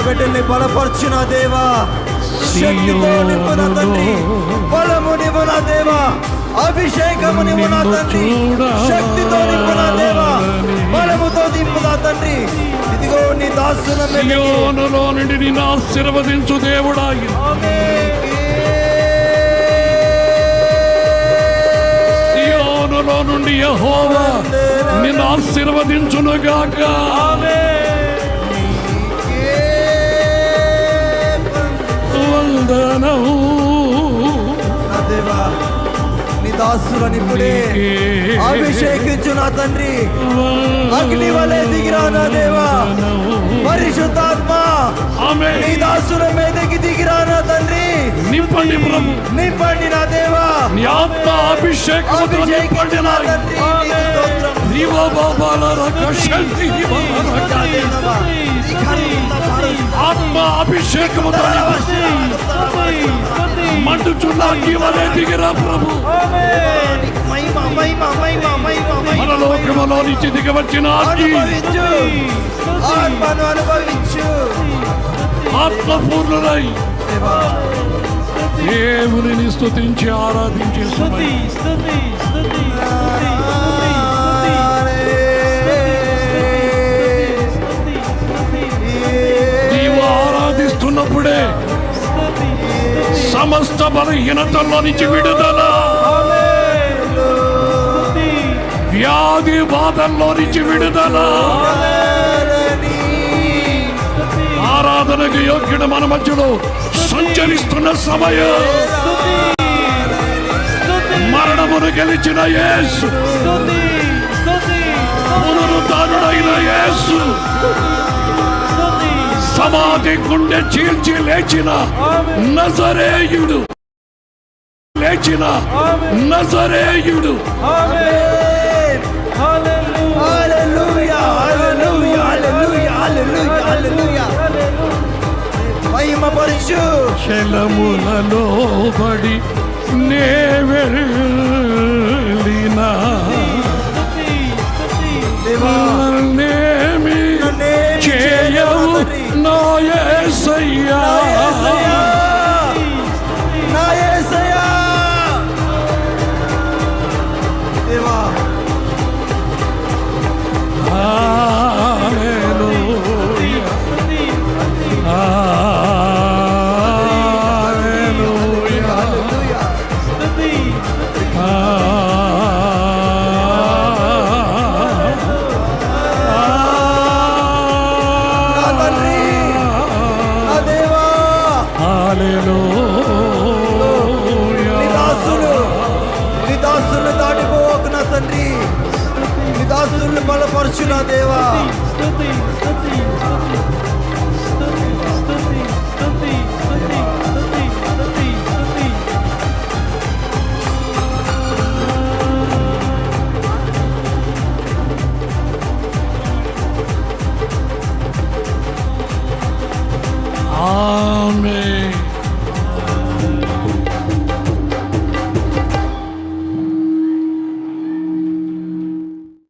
బిడ్డల్ని బలపరచు నా దేవా, శక్తితో నింపు నా తండ్రి, బలము నివ్వు నా దేవా, అభిషేకము నివ్వు నా తండ్రి, శక్తితో నింపు నా దేవా, బలముతో నింపు నా తండ్రి. ఇదిగో నీ దాసుల సియోనులో నుండి నిన్ను ఆశీర్వదించు దేవుడా. సియోనులో నుండి యెహోవా నిన్ను ఆశీర్వదించునుగాక. వందనము నా దేవా, నీ దాసులని ఇప్పుడే అభిషేకించు నా తండ్రి, అగ్ని వలె దిగిరా నా దేవా, పరిశుద్ధాత్మ నీ దాసుల మీదకి దిగిరా నా తండ్రి. నింపండి ప్రభు, నింపండి నా దేవా, నీ ఆత్మ అభిషేకముతో నింపండి నా తండ్రి. ఆత్మ అభిషేకముతో మంటుచున్న జీవనే దిగిరా ప్రభు. మనలోకములో నుంచి దిగవచ్చిన ఆత్మను అనుభవించు. ఆత్మపూర్ణులై దేవుని స్తుతించి ఆరాధించే నీవు ఆరాధిస్తున్నప్పుడే సమస్త బలహీనతల్లో నుంచి విడుదల, వ్యాధి బాధల్లో నుంచి విడుదల. ఆరాధనకు యోగ్యుడు మన మధ్యలో సంచరిస్తున్న సమయం. మరణమును గెలిచిన యేసు, పునరుద్ధానుడైన యేసు, సమాధి గుండె చీల్చి లేచిన నజరేయుడు, లేచిన నజరేయుడు. శలములలో పడి నే వెళ్ళినా నేమి చేయవు నా యేసయ్యా.